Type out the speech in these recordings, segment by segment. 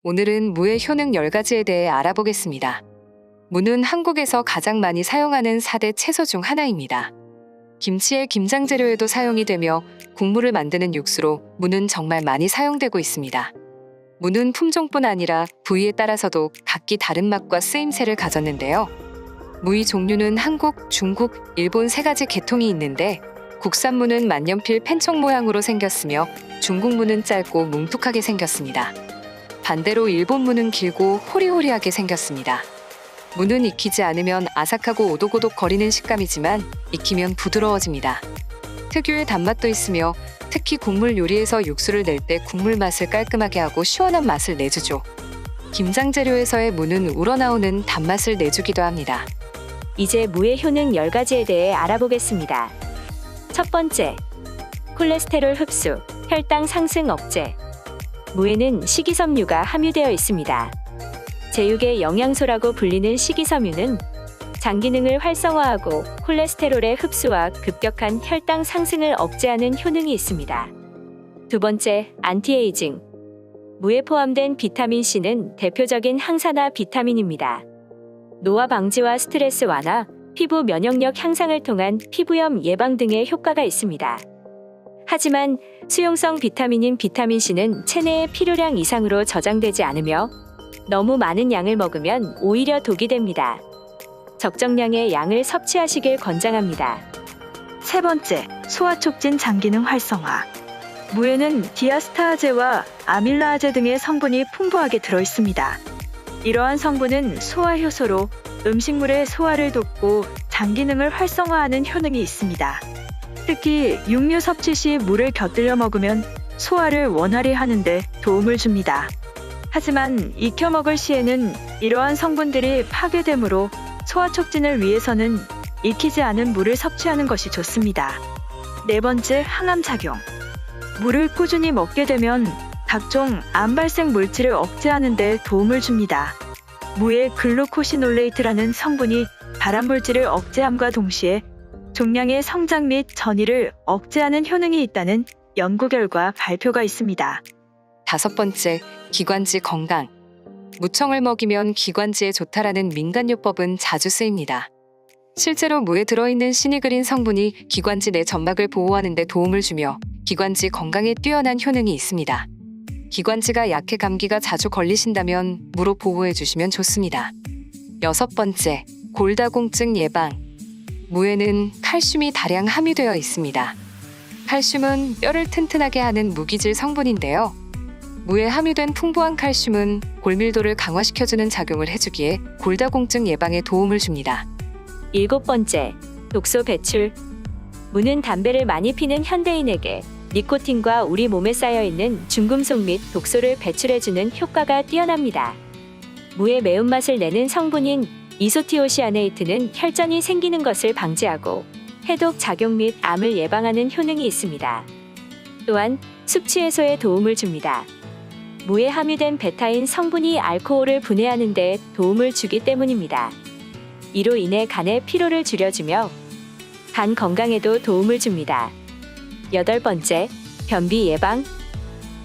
오늘은 무의 효능 10가지에 대해 알아보겠습니다. 무는 한국에서 가장 많이 사용하는 4대 채소 중 하나입니다. 김치의 김장 재료에도 사용이 되며 국물을 만드는 육수로 무는 정말 많이 사용되고 있습니다. 무는 품종뿐 아니라 부위에 따라서도 각기 다른 맛과 쓰임새를 가졌는데요. 무의 종류는 한국, 중국, 일본 3가지 계통이 있는데 국산무는 만년필 펜총 모양으로 생겼으며 중국무는 짧고 뭉툭하게 생겼습니다. 반대로 일본무는 길고 호리호리하게 생겼습니다. 무는 익히지 않으면 아삭하고 오독오독 거리는 식감이지만 익히면 부드러워집니다. 특유의 단맛도 있으며 특히 국물 요리에서 육수를 낼 때 국물 맛을 깔끔하게 하고 시원한 맛을 내주죠. 김장 재료에서의 무는 우러나오는 단맛을 내주기도 합니다. 이제 무의 효능 10가지에 대해 알아보겠습니다. 첫 번째, 콜레스테롤 흡수, 혈당 상승 억제. 무에는 식이섬유가 함유되어 있습니다. 제육의 영양소라고 불리는 식이섬유는 장 기능을 활성화하고 콜레스테롤의 흡수와 급격한 혈당 상승을 억제하는 효능이 있습니다. 두 번째, 안티에이징. 무에 포함된 비타민 C는 대표적인 항산화 비타민입니다. 노화 방지와 스트레스 완화, 피부 면역력 향상을 통한 피부염 예방 등의 효과가 있습니다. 하지만 수용성 비타민인 비타민 C는 체내의 필요량 이상으로 저장되지 않으며 너무 많은 양을 먹으면 오히려 독이 됩니다. 적정량의 양을 섭취하시길 권장합니다. 세 번째, 소화 촉진 장 기능 활성화. 무에는 디아스타아제와 아밀라아제 등의 성분이 풍부하게 들어있습니다. 이러한 성분은 소화 효소로 음식물의 소화를 돕고 장 기능을 활성화하는 효능이 있습니다. 특히 육류 섭취 시 무를 곁들여 먹으면 소화를 원활히 하는데 도움을 줍니다. 하지만 익혀 먹을 시에는 이러한 성분들이 파괴되므로 소화 촉진을 위해서는 익히지 않은 무를 섭취하는 것이 좋습니다. 네 번째, 항암 작용. 무를 꾸준히 먹게 되면 각종 암 발생 물질을 억제하는 데 도움을 줍니다. 무의 글루코시놀레이트라는 성분이 발암 물질을 억제함과 동시에 종양의 성장 및 전이를 억제하는 효능이 있다는 연구 결과 발표가 있습니다. 다섯 번째, 기관지 건강. 무청을 먹이면 기관지에 좋다라는 민간요법은 자주 쓰입니다. 실제로 무에 들어있는 시니그린 성분이 기관지 내 점막을 보호하는 데 도움을 주며 기관지 건강에 뛰어난 효능이 있습니다. 기관지가 약해 감기가 자주 걸리신다면 무로 보호해 주시면 좋습니다. 여섯 번째, 골다공증 예방. 무에는 칼슘이 다량 함유되어 있습니다. 칼슘은 뼈를 튼튼하게 하는 무기질 성분인데요. 무에 함유된 풍부한 칼슘은 골밀도를 강화시켜주는 작용을 해주기에 골다공증 예방에 도움을 줍니다. 일곱 번째, 독소 배출. 무는 담배를 많이 피는 현대인에게 니코틴과 우리 몸에 쌓여있는 중금속 및 독소를 배출해주는 효과가 뛰어납니다. 무의 매운맛을 내는 성분인 이소티오시아네이트는 혈전이 생기는 것을 방지하고 해독 작용 및 암을 예방하는 효능이 있습니다. 또한 숙취 해소에 도움을 줍니다. 무에 함유된 베타인 성분이 알코올을 분해하는 데 도움을 주기 때문입니다. 이로 인해 간의 피로를 줄여주며 간 건강에도 도움을 줍니다. 여덟 번째, 변비 예방.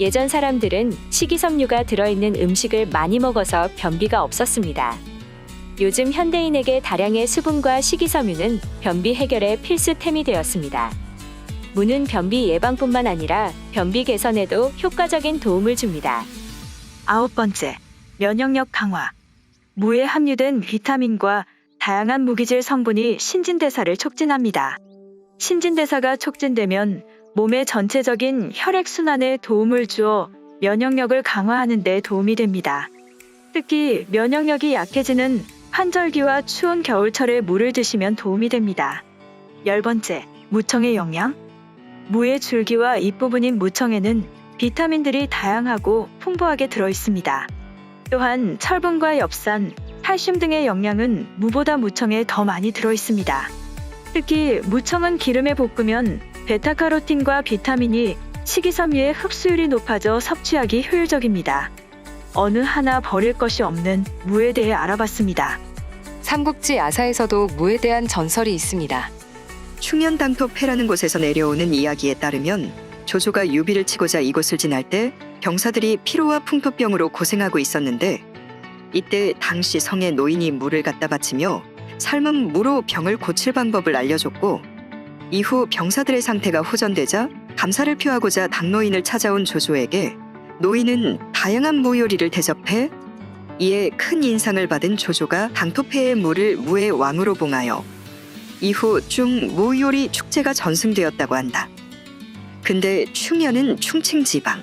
예전 사람들은 식이섬유가 들어있는 음식을 많이 먹어서 변비가 없었습니다. 요즘 현대인에게 다량의 수분과 식이섬유는 변비 해결에 필수템이 되었습니다. 무는 변비 예방뿐만 아니라 변비 개선에도 효과적인 도움을 줍니다. 아홉 번째, 면역력 강화. 무에 함유된 비타민과 다양한 무기질 성분이 신진대사를 촉진합니다. 신진대사가 촉진되면 몸의 전체적인 혈액순환에 도움을 주어 면역력을 강화하는 데 도움이 됩니다. 특히 면역력이 약해지는 환절기와 추운 겨울철에 무를 드시면 도움이 됩니다. 열 번째, 무청의 영양. 무의 줄기와 잎부분인 무청에는 비타민들이 다양하고 풍부하게 들어있습니다. 또한 철분과 엽산, 칼슘 등의 영양은 무보다 무청에 더 많이 들어있습니다. 특히 무청은 기름에 볶으면 베타카로틴과 비타민이 식이섬유의 흡수율이 높아져 섭취하기 효율적입니다. 어느 하나 버릴 것이 없는 무에 대해 알아봤습니다. 삼국지 야사에서도 무에 대한 전설이 있습니다. 충현당토패라는 곳에서 내려오는 이야기에 따르면 조조가 유비를 치고자 이곳을 지날 때 병사들이 피로와 풍토병으로 고생하고 있었는데 이때 당시 성의 노인이 물을 갖다 바치며 삶은 무로 병을 고칠 방법을 알려줬고 이후 병사들의 상태가 호전되자 감사를 표하고자 당노인을 찾아온 조조에게 노인은 다양한 무요리를 대접해 이에 큰 인상을 받은 조조가 당토패의 무를 무의 왕으로 봉하여 이후 충 무요리 축제가 전승되었다고 한다. 근데 충현은 충칭 지방,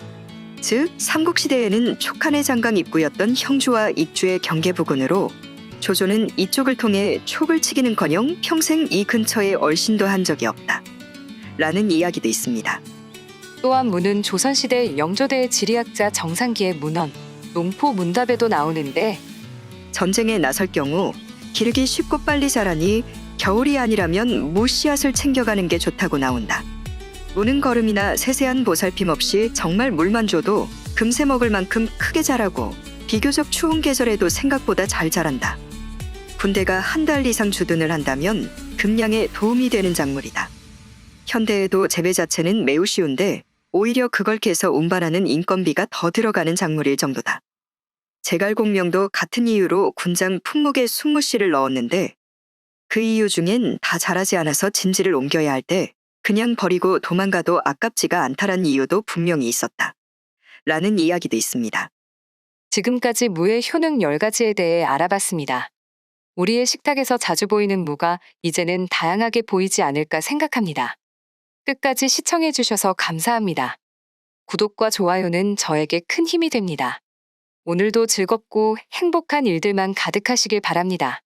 즉 삼국시대에는 촉한의 장강 입구였던 형주와 익주의 경계 부근으로 조조는 이쪽을 통해 촉을 치기는커녕 평생 이 근처에 얼씬도 한 적이 없다. 라는 이야기도 있습니다. 또한 무는 조선시대 영조대의 지리학자 정상기의 문헌, 농포 문답에도 나오는데 전쟁에 나설 경우 기르기 쉽고 빨리 자라니 겨울이 아니라면 무 씨앗을 챙겨가는 게 좋다고 나온다. 무는 거름이나 세세한 보살핌 없이 정말 물만 줘도 금세 먹을 만큼 크게 자라고 비교적 추운 계절에도 생각보다 잘 자란다. 군대가 한 달 이상 주둔을 한다면 금량에 도움이 되는 작물이다. 현대에도 재배 자체는 매우 쉬운데 오히려 그걸 캐서 운반하는 인건비가 더 들어가는 작물일 정도다. 제갈공명도 같은 이유로 군장 품목에 순무씨를 넣었는데 그 이유 중엔 다 자라지 않아서 진지를 옮겨야 할 때 그냥 버리고 도망가도 아깝지가 않다란 이유도 분명히 있었다. 라는 이야기도 있습니다. 지금까지 무의 효능 10가지에 대해 알아봤습니다. 우리의 식탁에서 자주 보이는 무가 이제는 다양하게 보이지 않을까 생각합니다. 끝까지 시청해주셔서 감사합니다. 구독과 좋아요는 저에게 큰 힘이 됩니다. 오늘도 즐겁고 행복한 일들만 가득하시길 바랍니다.